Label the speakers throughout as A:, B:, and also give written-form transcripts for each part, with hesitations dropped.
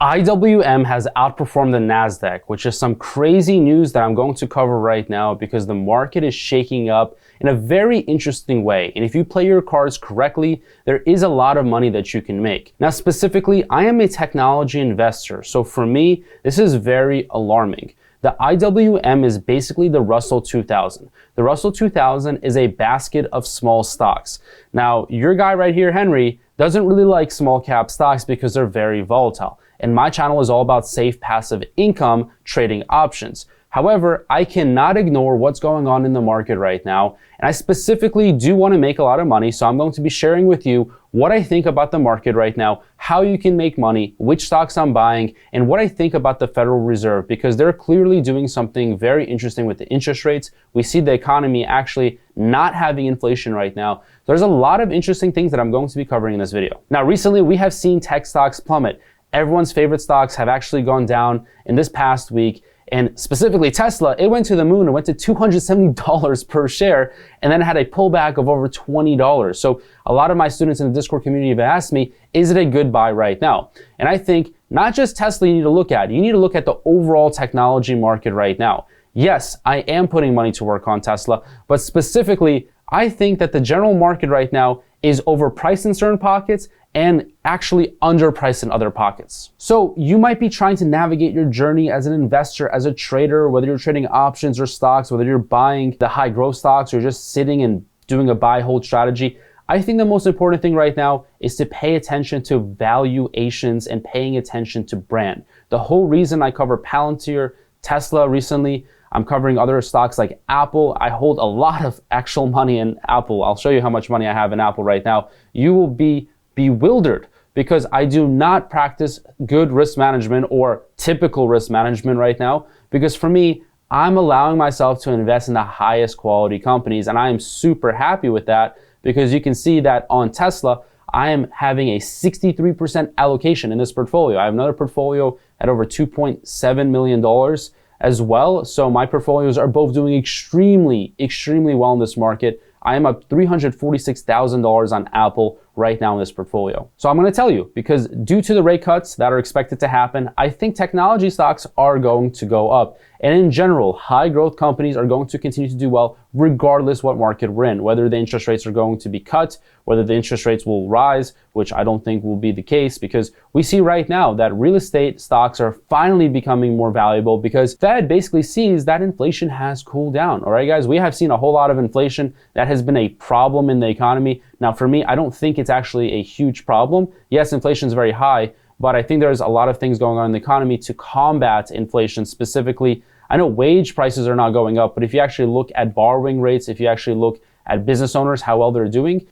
A: IWM has outperformed the NASDAQ, which is some crazy news that I'm going to cover right now because the market is shaking up in a very interesting way. And if you play your cards correctly, there is a lot of money that you can make. Now, specifically, I am a technology investor. So for me, this is very alarming. The IWM is basically the Russell 2000. The Russell 2000 is a basket of small stocks. Now, your guy right here, Henry, doesn't really like small cap stocks because they're very volatile. And my channel is all about safe passive income trading options. However, I cannot ignore what's going on in the market right now. And I specifically do want to make a lot of money. So I'm going to be sharing with you what I think about the market right now, how you can make money, which stocks I'm buying, and what I think about the Federal Reserve, because they're clearly doing something very interesting with the interest rates. We see the economy actually not having inflation right now. There's a lot of interesting things that I'm going to be covering in this video. Now, recently we have seen tech stocks plummet. Everyone's favorite stocks have actually gone down in this past week. And specifically Tesla, it went to the moon. It went to $270 per share and then had a pullback of over $20. So a lot of my students in the Discord community have asked me, is it a good buy right now? And I think not just Tesla you need to look at, you need to look at the overall technology market right now. Yes, I am putting money to work on Tesla, but specifically, I think that the general market right now is overpriced in certain pockets and actually underpriced in other pockets. So you might be trying to navigate your journey as an investor, as a trader, whether you're trading options or stocks, whether you're buying the high growth stocks or just sitting and doing a buy hold strategy. I think the most important thing right now is to pay attention to valuations and paying attention to brand. The whole reason I cover Palantir, Tesla recently, I'm covering other stocks like Apple. I hold a lot of actual money in Apple. I'll show you how much money I have in Apple right now. You will be bewildered because I do not practice good risk management or typical risk management right now, because for me, I'm allowing myself to invest in the highest quality companies, and I am super happy with that because you can see that on Tesla, I am having a 63% allocation in this portfolio. I have another portfolio at over $2.7 million as well. So my portfolios are both doing extremely well in this market. I am up $346,000 on Apple right now in this portfolio. So I'm going to tell you, because due to the rate cuts that are expected to happen, I think technology stocks are going to go up. And in general, high growth companies are going to continue to do well regardless what market we're in, whether the interest rates are going to be cut, whether the interest rates will rise, which I don't think will be the case, because we see right now that real estate stocks are finally becoming more valuable because Fed basically sees that inflation has cooled down. All right, guys, we have seen a whole lot of inflation that has been a problem in the economy. Now, for me, I don't think it's actually a huge problem. Yes, inflation is very high, but I think there's a lot of things going on in the economy to combat inflation. Specifically, I know wage prices are not going up, but if you actually look at borrowing rates, if you actually look at business owners, how well they're doing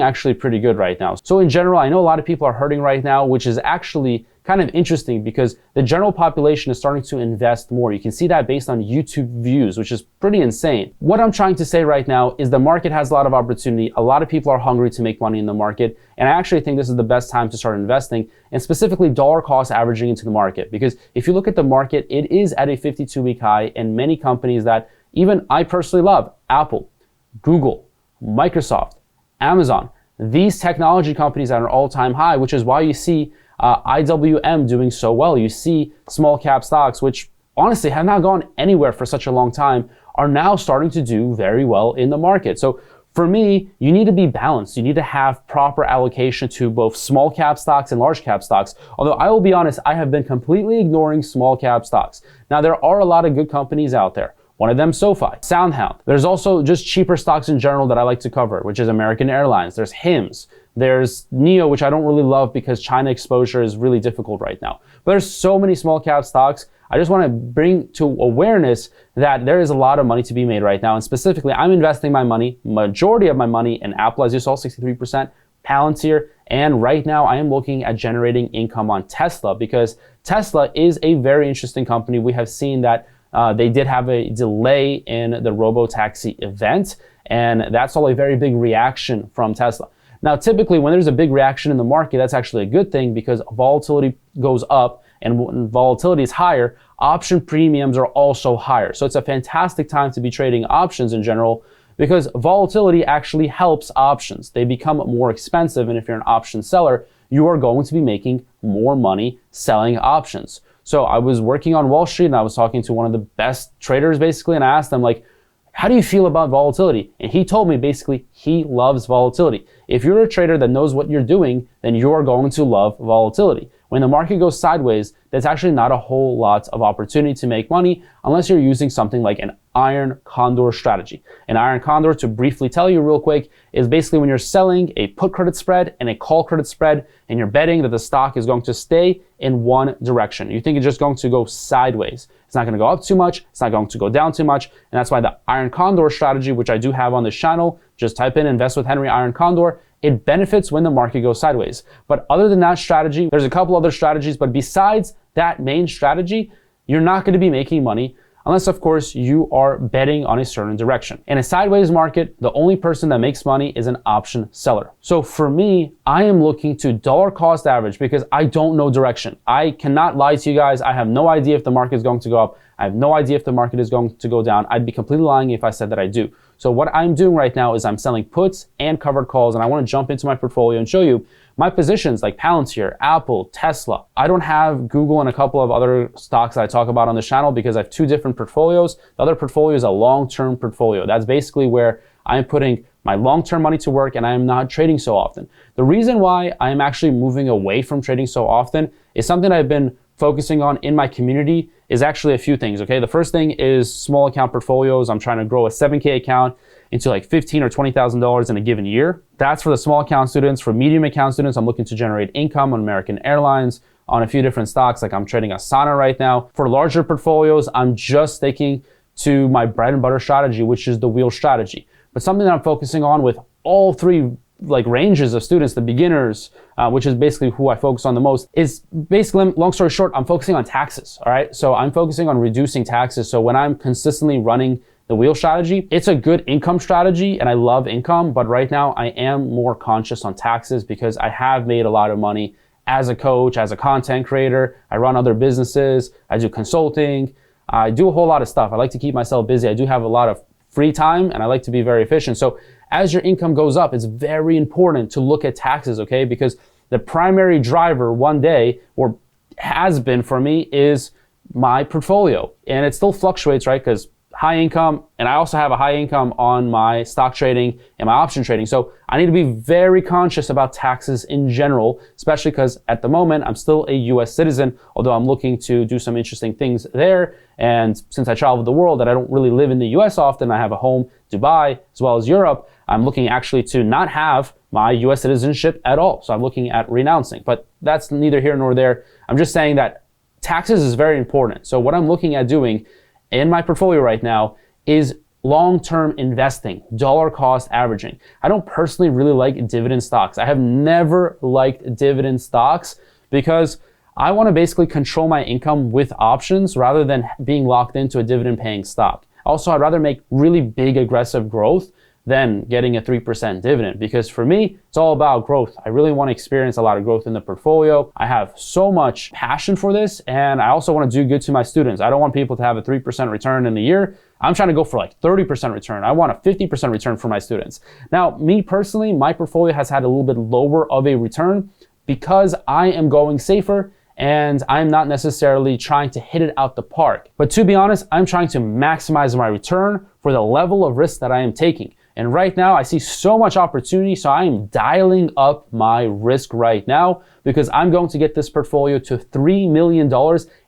A: actually pretty good right now. So in general, I know a lot of people are hurting right now, which is actually kind of interesting because the general population is starting to invest more. You can see that based on YouTube views, which is pretty insane. What I'm trying to say right now is the market has a lot of opportunity. A lot of people are hungry to make money in the market. And I actually think this is the best time to start investing, and specifically dollar cost averaging into the market. Because if you look at the market, it is at a 52-week high, and many companies that even I personally love, Apple, Google, Microsoft, Amazon, these technology companies at an all-time high, which is why you see IWM doing so well. You see small cap stocks, which honestly have not gone anywhere for such a long time, are now starting to do very well in the market. So for me, you need to be balanced. You need to have proper allocation to both small cap stocks and large cap stocks. Although I will be honest, I have been completely ignoring small cap stocks. Now, there are a lot of good companies out there. One of them, SoFi, SoundHound. There's also just cheaper stocks in general that I like to cover, which is American Airlines. There's HIMSS. There's NIO, which I don't really love because China exposure is really difficult right now. But there's so many small cap stocks. I just want to bring to awareness that there is a lot of money to be made right now. And specifically, I'm investing my money, majority of my money in Apple, as you saw, 63%, Palantir, and right now I am looking at generating income on Tesla because Tesla is a very interesting company. We have seen that they did have a delay in the robo-taxi event, and that's all a very big reaction from Tesla. Now, typically, when there's a big reaction in the market, that's actually a good thing because volatility goes up, and when volatility is higher, option premiums are also higher. So it's a fantastic time to be trading options in general because volatility actually helps options. They become more expensive, and if you're an option seller, you are going to be making more money selling options. So I was working on Wall Street and I was talking to one of the best traders basically, and I asked them like, how do you feel about volatility? And he told me basically he loves volatility. If you're a trader that knows what you're doing, then you're going to love volatility. When the market goes sideways, there's actually not a whole lot of opportunity to make money unless you're using something like an iron condor strategy. An iron condor, to briefly tell you real quick, is basically when you're selling a put credit spread and a call credit spread and you're betting that the stock is going to stay in one direction. You think it's just going to go sideways. It's not going to go up too much. It's not going to go down too much. And that's why the iron condor strategy, which I do have on this channel, just type in invest with Henry Iron Condor. It benefits when the market goes sideways. But other than that strategy, there's a couple other strategies, but besides that main strategy, you're not going to be making money unless, of course, you are betting on a certain direction. In a sideways market, the only person that makes money is an option seller. So for me, I am looking to dollar cost average because I don't know direction. I cannot lie to you guys. I have no idea if the market is going to go up. I have no idea if the market is going to go down. I'd be completely lying if I said that I do. So what I'm doing right now is I'm selling puts and covered calls, and I want to jump into my portfolio and show you my positions like Palantir, Apple, Tesla. I don't have Google and a couple of other stocks that I talk about on this channel because I have two different portfolios. The other portfolio is a long-term portfolio. That's basically where I'm putting my long-term money to work and I am not trading so often. The reason why I am actually moving away from trading so often is something I've been focusing on in my community is actually a few things, okay? The first thing is small account portfolios. I'm trying to grow a 7K account into like $15,000 or $20,000 in a given year. That's for the small account students. For medium account students, I'm looking to generate income on American Airlines, on a few different stocks, like I'm trading Asana right now. For larger portfolios, I'm just sticking to my bread and butter strategy, which is the wheel strategy. But something that I'm focusing on with all three like ranges of students, the beginners, which is basically who I focus on the most, is basically, long story short, I'm focusing on taxes, all right? So I'm focusing on reducing taxes. So when I'm consistently running the wheel strategy, it's a good income strategy and I love income, but right now I am more conscious on taxes because I have made a lot of money as a coach, as a content creator. I run other businesses, I do consulting, I do a whole lot of stuff. I like to keep myself busy. I do have a lot of free time and I like to be very efficient. So as your income goes up, it's very important to look at taxes, okay? Because the primary driver one day, or has been for me, is my portfolio. And it still fluctuates, right? Because high income, and I also have a high income on my stock trading and my option trading. So I need to be very conscious about taxes in general, especially because at the moment I'm still a US citizen, although I'm looking to do some interesting things there. And since I travel the world and I don't really live in the US often, I have a home, Dubai, as well as Europe, I'm looking actually to not have my US citizenship at all. So I'm looking at renouncing, but that's neither here nor there. I'm just saying that taxes is very important. So what I'm looking at doing in my portfolio right now is long-term investing, dollar cost averaging. I don't personally really like dividend stocks. I have never liked dividend stocks because I want to basically control my income with options rather than being locked into a dividend paying stock. Also, I'd rather make really big aggressive growth than getting a 3% dividend, because for me, it's all about growth. I really want to experience a lot of growth in the portfolio. I have so much passion for this, and I also want to do good to my students. I don't want people to have a 3% return in a year. I'm trying to go for like 30% return. I want a 50% return for my students. Now, me personally, my portfolio has had a little bit lower of a return because I am going safer and I'm not necessarily trying to hit it out the park. But to be honest, I'm trying to maximize my return for the level of risk that I am taking. And right now I see so much opportunity, so I am dialing up my risk right now because I'm going to get this portfolio to $3 million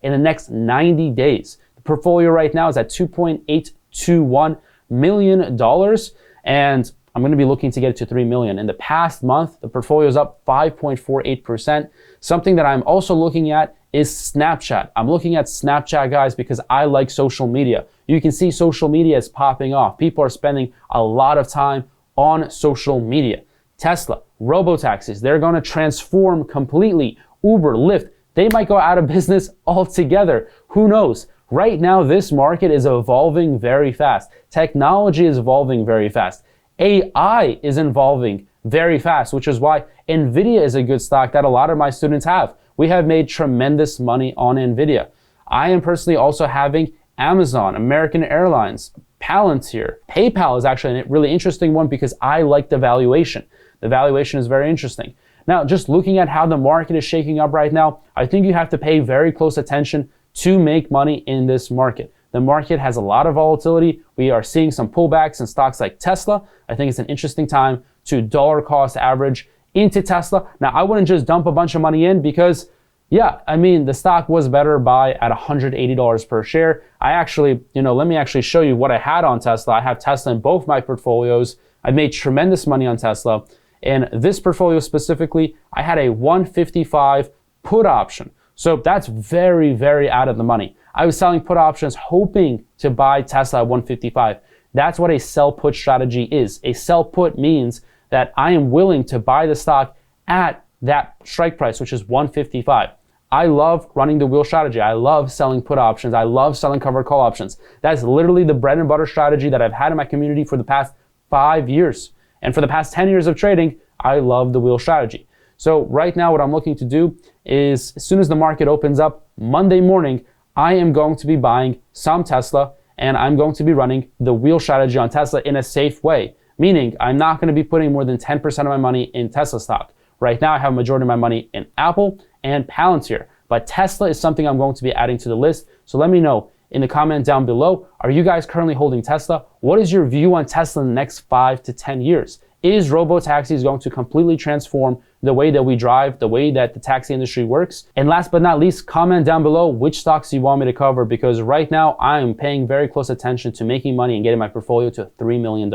A: in the next 90 days. The portfolio right now is at $2.821 million, and I'm going to be looking to get it to 3 million. In the past month, the portfolio is up 5.48%. Something that I'm also looking at is Snapchat. I'm looking at Snapchat, guys, because I like social media. You can see social media is popping off. People are spending a lot of time on social media. Tesla, robotaxis, they're going to transform completely. Uber, Lyft, they might go out of business altogether. Who knows? Right now, this market is evolving very fast. Technology is evolving very fast. AI is evolving very fast, which is why NVIDIA is a good stock that a lot of my students have. We have made tremendous money on NVIDIA. I am personally also having Amazon, American Airlines, Palantir. PayPal is actually a really interesting one because I like the valuation. The valuation is very interesting. Now, just looking at how the market is shaking up right now, I think you have to pay very close attention to make money in this market. The market has a lot of volatility. We are seeing some pullbacks in stocks like Tesla. I think it's an interesting time to dollar cost average into Tesla. Now, I wouldn't just dump a bunch of money in because, yeah, I mean, the stock was better by at $180 per share. I actually, let me actually show you what I had on Tesla. I have Tesla in both my portfolios. I made tremendous money on Tesla. In this portfolio specifically, I had a 155 put option. So that's very, very out of the money. I was selling put options hoping to buy Tesla at 155. That's what a sell put strategy is. A sell put means that I am willing to buy the stock at that strike price, which is 155. I love running the wheel strategy. I love selling put options. I love selling covered call options. That's literally the bread and butter strategy that I've had in my community for the past 5 years. And for the past 10 years of trading, I love the wheel strategy. So right now what I'm looking to do is as soon as the market opens up Monday morning, I am going to be buying some Tesla and I'm going to be running the wheel strategy on Tesla in a safe way. Meaning I'm not going to be putting more than 10% of my money in Tesla stock. Right now I have a majority of my money in Apple and Palantir, but Tesla is something I'm going to be adding to the list. So let me know in the comment down below, are you guys currently holding Tesla? What is your view on Tesla in the next 5 to 10 years? Is robotaxis going to completely transform the way that we drive, the way that the taxi industry works? And last but not least, comment down below which stocks you want me to cover, because right now I am paying very close attention to making money and getting my portfolio to $3 million.